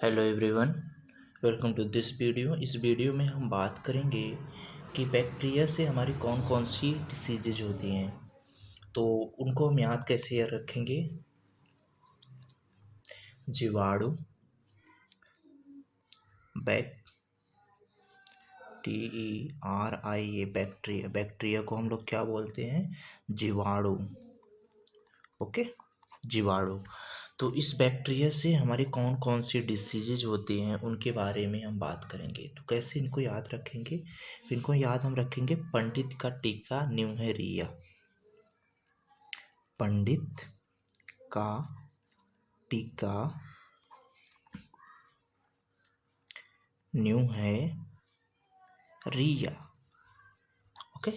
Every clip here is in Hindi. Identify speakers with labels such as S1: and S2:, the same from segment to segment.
S1: Hello everyone, welcome to this video. इस वीडियो में हम बात करेंगे कि बैक्टीरिया से हमारी कौन कौन सी डिसीजेज होती हैं, तो उनको हम याद कैसे रखेंगे। जीवाणु, BACTERIA, बैक्टीरिया। बैक्टीरिया को हम लोग क्या बोलते हैं? जीवाणु। ओके, जीवाणु। तो इस बैक्टीरिया से हमारी कौन कौन सी डिसीजेज होती हैं उनके बारे में हम बात करेंगे। तो कैसे इनको याद रखेंगे? इनको याद हम रखेंगे, पंडित का टीका न्यू है रिया। पंडित का टीका न्यू है रिया। ओके,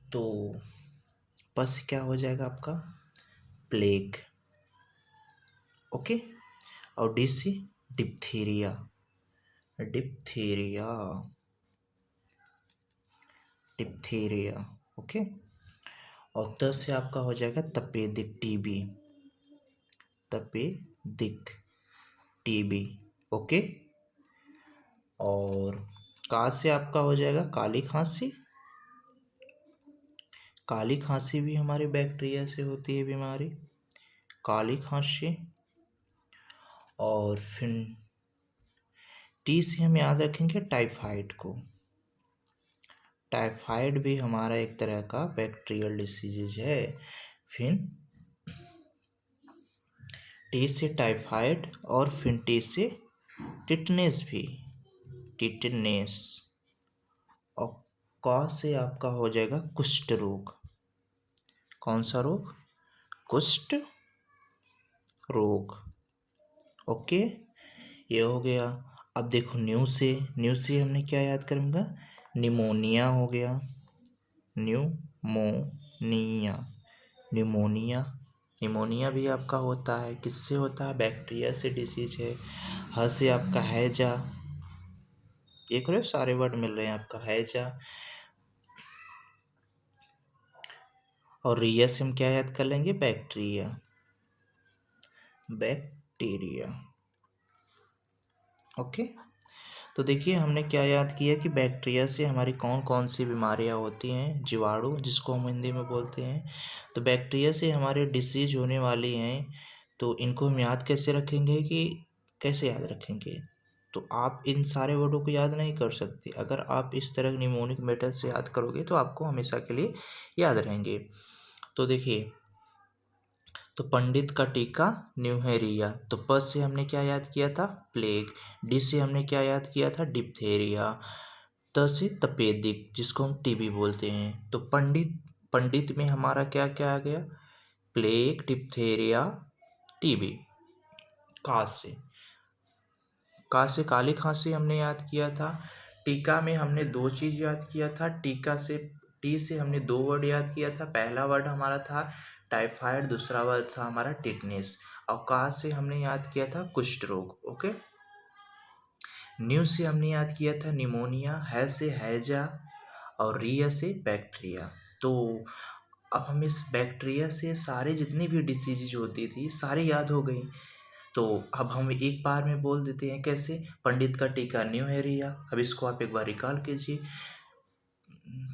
S1: तो पस क्या हो जाएगा आपका? प्लेग। ओके, और डी से डिप्थीरिया। Diphtheria, diphtheria. ओके, और त से आपका हो जाएगा तपेदिक, टीबी। तपेदिक, टीबी। ओके, और का से आपका हो जाएगा काली खांसी। काली खांसी भी हमारे बैक्टीरिया से होती है बीमारी, काली खांसी। और फिर टी से हम याद रखेंगे टाइफाइड को। टाइफाइड भी हमारा एक तरह का बैक्टीरियल डिसीज है। फिर टी से टाइफाइड, और फिर टी से टिटनेस भी, टिटनेस। और का से आपका हो जाएगा कुष्ठ रोग। कौन सा रोग? कुष्ठ रोग। ओके, ये हो गया। अब देखो न्यू से हमने क्या याद करेंगे? निमोनिया हो गया। Pneumonia, pneumonia. निमोनिया भी आपका होता है, किससे होता है? बैक्टीरिया से डिसीज है। ह से आपका हैजा। देख रहे हो, सारे वर्ड मिल रहे हैं आपका, हैजा। और रिया से हम क्या याद कर लेंगे? Bacteria, bacteria. ओके, तो देखिए हमने क्या याद किया कि बैक्टीरिया से हमारी कौन कौन सी बीमारियां होती हैं। जीवाणु, जिसको हम हिंदी में बोलते हैं। तो बैक्टीरिया से हमारे डिसीज होने वाली हैं, तो इनको हम याद कैसे रखेंगे? कि कैसे याद रखेंगे? तो आप इन सारे वर्डों को याद नहीं कर सकते। अगर आप इस तरह निमोनिक मेथड से याद करोगे तो आपको हमेशा के लिए याद रहेंगे। तो देखिए, तो पंडित का टीका न्यू है रिया। तो प से हमने क्या याद किया था? प्लेग। डी से हमने क्या याद किया था? डिप्थेरिया। त से तपेदिक, जिसको हम टीबी बोलते हैं। तो पंडित में हमारा क्या क्या आ गया? Plague, diphtheria, TB. का से काली खांसी हमने याद किया था। टीका में हमने दो चीज याद किया था। टी से हमने दो वर्ड याद किया था। पहला वर्ड हमारा था टाइफाइड, दूसरा वर्ड था हमारा टिटनेस। और का से हमने याद किया था कुष्ठ रोग। ओके, न्यू से हमने याद किया था निमोनिया, है से हैजा, और रिया से बैक्टीरिया। तो अब हम इस बैक्टीरिया से सारे जितनी भी डिसीजेज होती थी सारी याद हो गई। तो अब हम एक बार में बोल देते हैं, कैसे? पंडित का टीका न्यू है रिया। अब इसको आप एक बार रिकॉल कीजिए।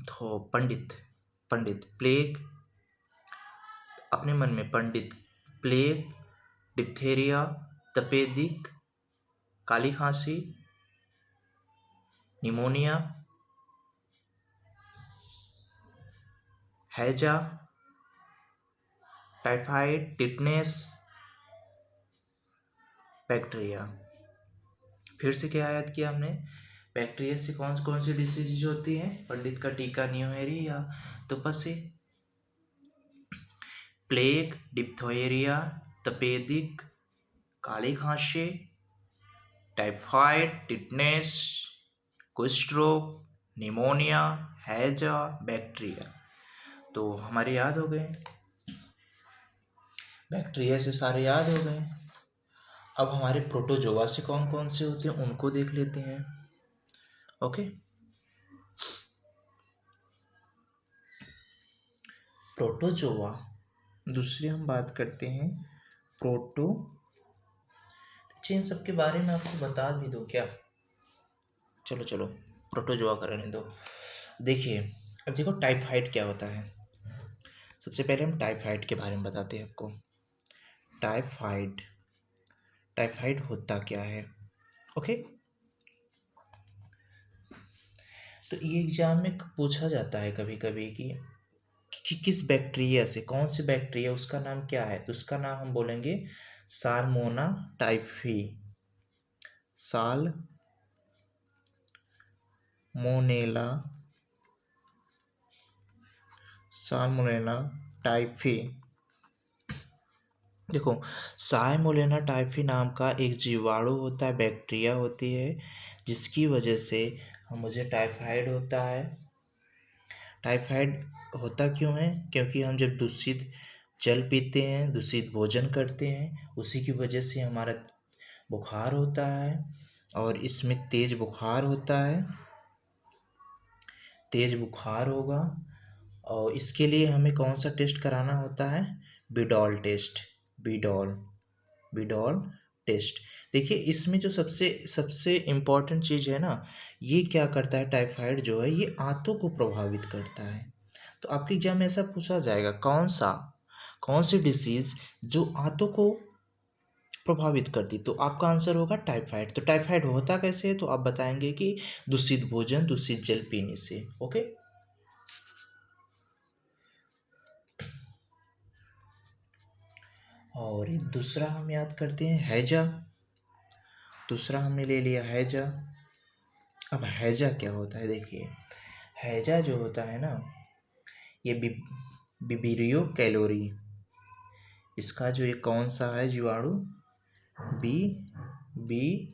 S1: तो पंडित, प्लेग, अपने मन में पंडित, प्लेग, डिप्थेरिया, तपेदिक, काली खांसी, निमोनिया, हैजा, टाइफाइड, टिटनेस, बैक्टीरिया। फिर से क्या याद किया हमने? बैक्टीरिया से कौन कौन सी डिसीज होती हैं? पंडित का टीका न्यू है रिया। तो पसे प्लेग, डिप्थेरिया, तपेदिक, काली खांसी, टाइफाइड, टिटनेस, कुष्ठ रोग, निमोनिया, हैजा, बैक्टीरिया। तो हमारे याद हो गए, बैक्टीरिया से सारे याद हो गए। अब हमारे प्रोटोजोआ से कौन कौन से होते हैं उनको देख लेते हैं। ओके, प्रोटोजोआ, दूसरी हम बात करते हैं प्रोटो। अच्छा, इन सब के बारे में आपको बता भी दूँ क्या? चलो चलो, प्रोटोजोआ का रहने दो। देखिए, अब देखो टाइफाइड क्या होता है। सबसे पहले हम टाइफाइड के बारे में बताते हैं आपको। टाइफाइड, टाइफाइड होता क्या है? ओके, तो ये एग्जाम में पूछा जाता है कभी कभी कि किस बैक्टीरिया से, कौन से बैक्टीरिया, उसका नाम क्या है, तो उसका नाम हम बोलेंगे साल्मोना टाइफी, साल्मोनेला, साल्मोनेला टाइफी। देखो, साल्मोनेला टाइफी नाम का एक जीवाणु होता है, बैक्टीरिया होती है, जिसकी वजह से मुझे टाइफाइड होता है। टाइफाइड होता क्यों है? क्योंकि हम जब दूषित जल पीते हैं, दूषित भोजन करते हैं, उसी की वजह से हमारा बुखार होता है, और इसमें तेज बुखार होता है, तेज बुखार होगा। और इसके लिए हमें कौन सा टेस्ट कराना होता है? बिडॉल टेस्ट, बिडॉल, बिडॉल टेस्ट। देखिए, इसमें जो सबसे सबसे इम्पॉर्टेंट चीज़ है ना, ये क्या करता है, टाइफाइड जो है ये आंतों को प्रभावित करता है। तो आपके एग्जाम में ऐसा पूछा जाएगा, कौन सी डिसीज़ जो आंतों को प्रभावित करती, तो आपका आंसर होगा टाइफाइड। तो टाइफाइड होता कैसे है, तो आप बताएंगे कि दूषित भोजन, दूषित जल पीने से। ओके, और दूसरा हम याद करते हैं हैजा। दूसरा हमने ले लिया हैजा। अब हैजा क्या होता है? देखिए, हैजा जो होता है ना, ये बिबिरियो कैलोरी, इसका जो ये कौन सा है जीवाणु, बी बी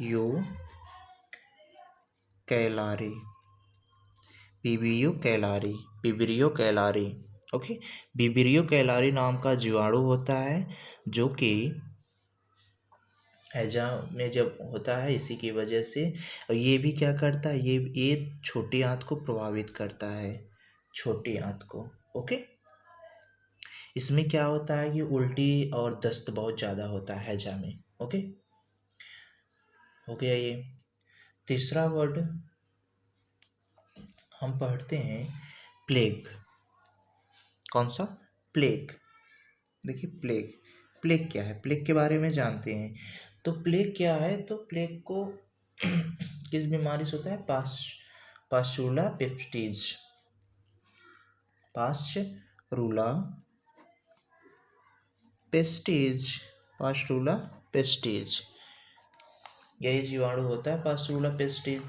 S1: यू कैलारी, बिबिरियो कैलारी, बिबिरियो कैलारी। ओके, बिबिरियो कैलारी नाम का जीवाणु होता है, जो कि हैजा में जब होता है, इसी की वजह से। और ये भी क्या करता है, ये छोटी आंत को प्रभावित करता है, छोटी आंत को। ओके, इसमें क्या होता है कि उल्टी और दस्त बहुत ज़्यादा होता है हैजा में। ओके, हो गया ये। तीसरा वर्ड हम पढ़ते हैं प्लेग। कौन सा? प्लेग। देखिए, प्लेग, प्लेग क्या है, प्लेग के बारे में जानते हैं। तो प्लेग क्या है, तो प्लेग को किस बीमारी से होता है? पास्चुला पेस्टिज, पास्चुला पेस्टिज, पास्चुला पेस्टिज, यही जीवाणु होता है पास्चुला पेस्टिज,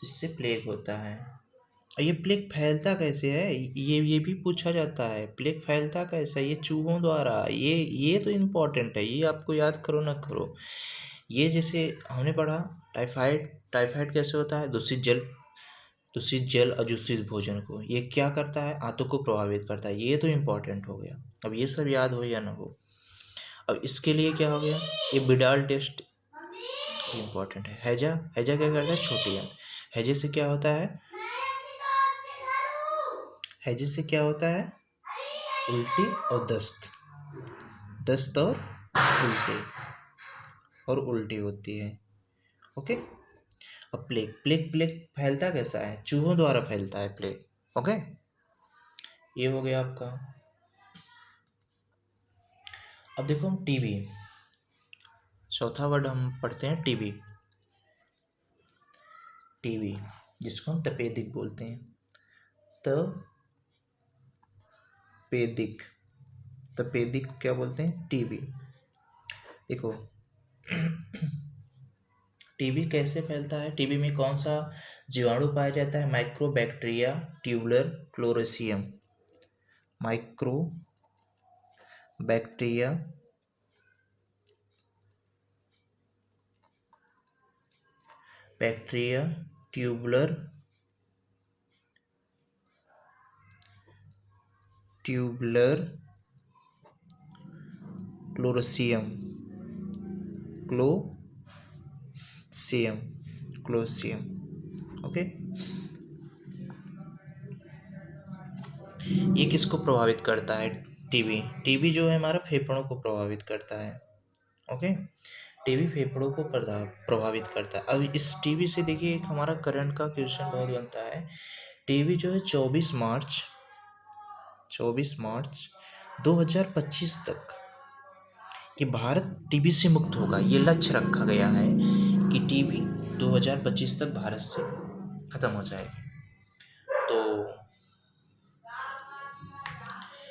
S1: जिससे प्लेग होता है। और ये प्लेग फैलता कैसे है, ये भी पूछा जाता है, प्लेग फैलता कैसे है? ये चूहों द्वारा। ये तो इम्पोर्टेंट है, ये आपको याद करो ना करो। ये जैसे हमने पढ़ा टाइफाइड, टाइफाइड कैसे होता है? दूषित जल और दूषित भोजन को ये क्या करता है? आंतों को प्रभावित करता है। ये तो इम्पोर्टेंट हो गया। अब ये सब याद हो या ना हो, अब इसके लिए क्या हो गया, ये बिडाल टेस्ट इम्पोर्टेंट है। हैजा, हैजा क्या करता है? छोटी आंत। हैजे से क्या होता है? हैजे से क्या होता है? उल्टी और दस्त, दस्त और उल्टी, और उल्टी होती है। ओके, अब प्लेग, प्लेग फैलता कैसा है? चूहों द्वारा फैलता है प्लेग। ओके, ये हो गया आपका। अब देखो हम टीबी, चौथा वर्ड हम पढ़ते हैं टीबी। टीबी जिसको हम तपेदिक बोलते हैं, तपेदिक, तपेदिक क्या बोलते हैं? टीबी। देखो, टीबी कैसे फैलता है? टीबी में कौन सा जीवाणु पाया जाता है? माइक्रोबैक्टीरिया ट्यूबुलर क्लोरोसियम, माइक्रोबैक्टीरिया बैक्टीरिया ट्यूबुलर क्लोरोसियम, क्लोसियम। ओके, ये किसको प्रभावित करता है? टीबी टीबी जो है हमारा फेफड़ों को प्रभावित करता है। ओके, टीबी फेफड़ों को प्रभावित करता है। अब इस टीबी से देखिए एक हमारा करंट का क्वेश्चन बहुत बनता है। टीबी जो है 24 मार्च 2025 तक कि भारत टीबी से मुक्त होगा, ये लक्ष्य रखा गया है कि टीबी 2025 तक भारत से खत्म हो जाएगी। तो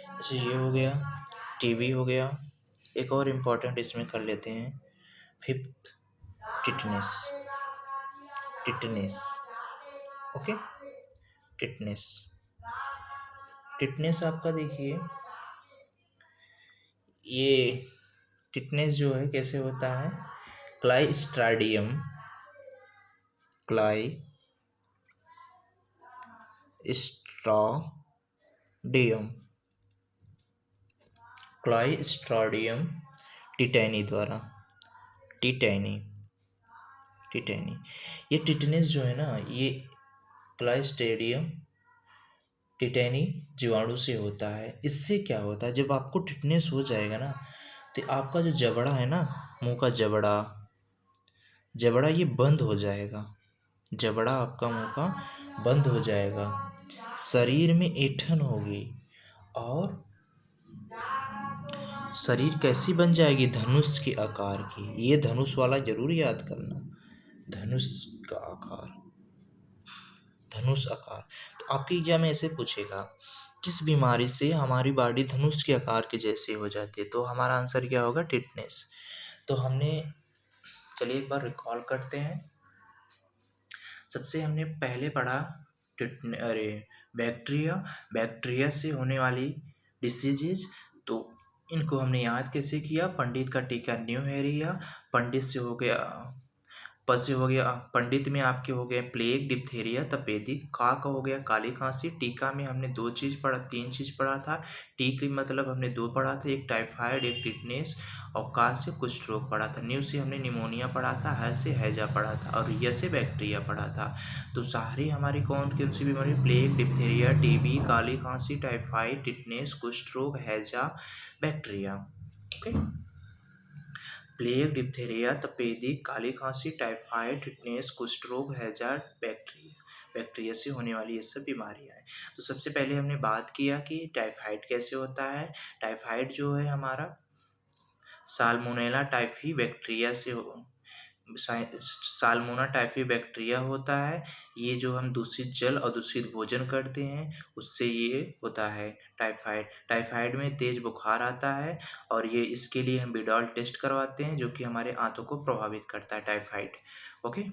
S1: अच्छा, ये हो गया, टीबी हो गया। एक और इम्पोर्टेंट इसमें कर लेते हैं, fifth, tetanus. Tetanus, okay, tetanus. Tetanus आपका देखिए, ये टिटनेस जो है कैसे होता है, क्लाइस्ट्राडियम क्लाइस्ट्राडियम क्लाइस्ट्राडियम टिटैनी द्वारा, टिटैनी टिटैनी ये टिटनेस जो है ना, ये क्लाइस्ट्रेडियम टिटैनी जीवाणु से होता है। इससे क्या होता है, जब आपको टिटनेस हो जाएगा ना, तो आपका जो जबड़ा है ना, मुंह का जबड़ा जबड़ा ये बंद हो जाएगा। जबड़ा आपका मुंह का बंद हो जाएगा, शरीर में ऐंठन होगी, और शरीर कैसी बन जाएगी, धनुष के आकार की। ये धनुष वाला जरूर याद करना, धनुष का आकार, धनुष आकार। तो आपके एग्जाम में ऐसे पूछेगा, किस बीमारी से हमारी बॉडी धनुष के आकार के जैसे हो जाती है, तो हमारा आंसर क्या होगा, टिटनेस। तो हमने, चलिए एक बार रिकॉल करते हैं। सबसे हमने पहले पढ़ा अरे बैक्टीरिया, बैक्टीरिया से होने वाली डिसीजेज। तो इनको हमने याद कैसे किया, पंडित का टीका न्यू हेरिया, पंडित से हो गया, पशु हो गया, पंडित में आपके हो गए प्लेग, डिप्थेरिया, तपेदिक। का हो गया काली खांसी। टीका में हमने तीन चीज पढ़ा था। टी की मतलब हमने दो पढ़ा था, एक टाइफाइड, एक टिटनेस, और का से कुष्ठ रोग पढ़ा था। न्यू से हमने निमोनिया पढ़ा था, है से हैजा पढ़ा था, और य से बैक्टीरिया पढ़ा था। तो सारी हमारी कौन कौन सी बीमारी, प्लेग, डिप्थेरिया, टीबी, काली खांसी, टाइफाइड, टिटनेस, कुष्ठ रोग, हैजा, बैक्टीरिया। ओके, प्लेग, डिप्थेरिया, तपेदिक, काली खांसी, टाइफाइड, टिटनेस, कुष्ठ रोग, हैजा, बैक्टीरिया, बैक्टीरिया से होने वाली ये सब बीमारियां हैं। तो सबसे पहले हमने बात किया कि टाइफाइड कैसे होता है। टाइफाइड जो है हमारा साल्मोनेला टाइफी बैक्टीरिया से साल्मोना टाइफी बैक्टीरिया होता है। ये जो हम दूषित जल और दूषित भोजन करते हैं उससे ये होता है टाइफाइड। टाइफाइड में तेज बुखार आता है, और ये इसके लिए हम बिडॉल टेस्ट करवाते हैं, जो कि हमारे आंतों को प्रभावित करता है, टाइफाइड। ओके,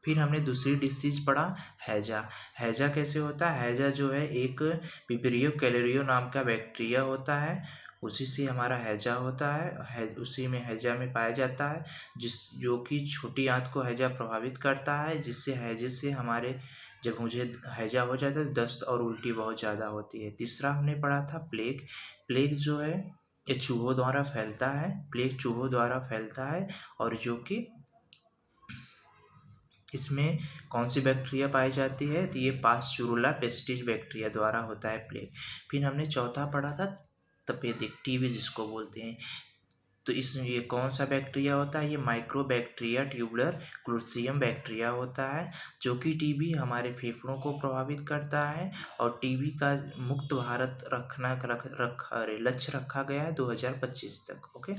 S1: फिर हमने दूसरी डिसीज पढ़ा, हैजा। हैजा कैसे होता है, हैजा जो है एक पिपरियो कैलोरियो नाम का बैक्टीरिया होता है, उसी से हमारा हैजा होता है, उसी में हैजा में पाया जाता है, जो कि छोटी आंत को हैजा प्रभावित करता है, जिससे हैजे से हमारे, जब मुझे हैजा हो जाता है दस्त और उल्टी बहुत ज़्यादा होती है। तीसरा हमने पढ़ा था प्लेग। प्लेग जो है ये चूहों द्वारा फैलता है, प्लेग चूहों द्वारा फैलता है, और जो कि इसमें कौन सी बैक्टीरिया पाई जाती है, तो ये पास्चुरुला पेस्टिज बैक्टीरिया द्वारा होता है प्लेग। फिर हमने चौथा पढ़ा था तपेदिक, टीबी जिसको बोलते हैं। तो इसमें ये कौन सा बैक्टीरिया होता है, ये माइक्रोबैक्टीरिया ट्यूबुलर क्लूस्ट्रिडियम बैक्टीरिया होता है, जो कि टीबी हमारे फेफड़ों को प्रभावित करता है, और टीबी का मुक्त भारत लक्ष्य रखा गया है 2025 तक। ओके,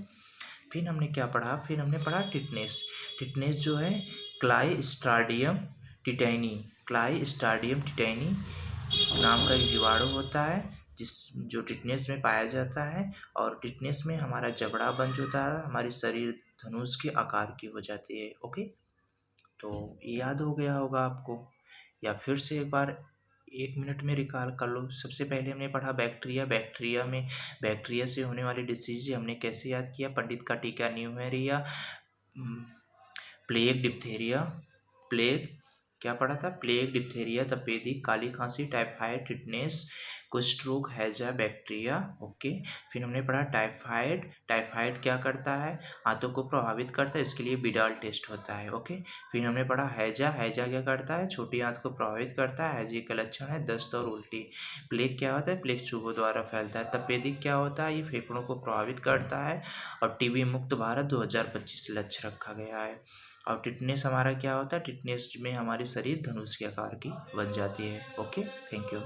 S1: फिर हमने क्या पढ़ा, फिर हमने पढ़ा टिटनेस। टिटनेस जो है क्लाइस्ट्राडियम टिटैनी, क्लाइस्ट्राडियम टिटैनी नाम का एक जीवाणु होता है, जो टिटनेस में पाया जाता है, और टिटनेस में हमारा जबड़ा बंद होता है, हमारी शरीर धनुष के आकार की हो जाती है। ओके, तो ये याद हो गया होगा आपको, या फिर से एक बार 1 मिनट में रिकॉल कर लो। सबसे पहले हमने पढ़ा बैक्टीरिया, बैक्टीरिया से होने वाली डिसीज हमने कैसे याद किया, पंडित का टीका न्यूमेरिया, प्लेग, डिप्थेरिया, प्लेग क्या पढ़ा था, प्लेग, डिप्थेरिया, तपेदिक, काली खांसी, टाइफाइड, टिटनेस, कुष्ठ रोग, हैजा, बैक्टीरिया। ओके। फिर हमने पढ़ा टाइफाइड। टाइफाइड क्या करता है, आंतों को प्रभावित करता है, इसके लिए बिडाल टेस्ट होता है। ओके। फिर हमने पढ़ा हैजा। हैजा क्या करता है, छोटी आंत को प्रभावित करता है। हैजे का लक्षण है दस्त और उल्टी। प्लेग क्या होता है, प्लेग चूहों द्वारा फैलता है। तपेदिक क्या होता है, ये फेफड़ों को प्रभावित करता है। और टीबी मुक्त भारत 2025 लक्ष्य रखा गया है। और टिटनेस हमारा क्या होता है, टिटनेस में हमारी शरीर धनुष के आकार की बन जाती है। Okay, thank you.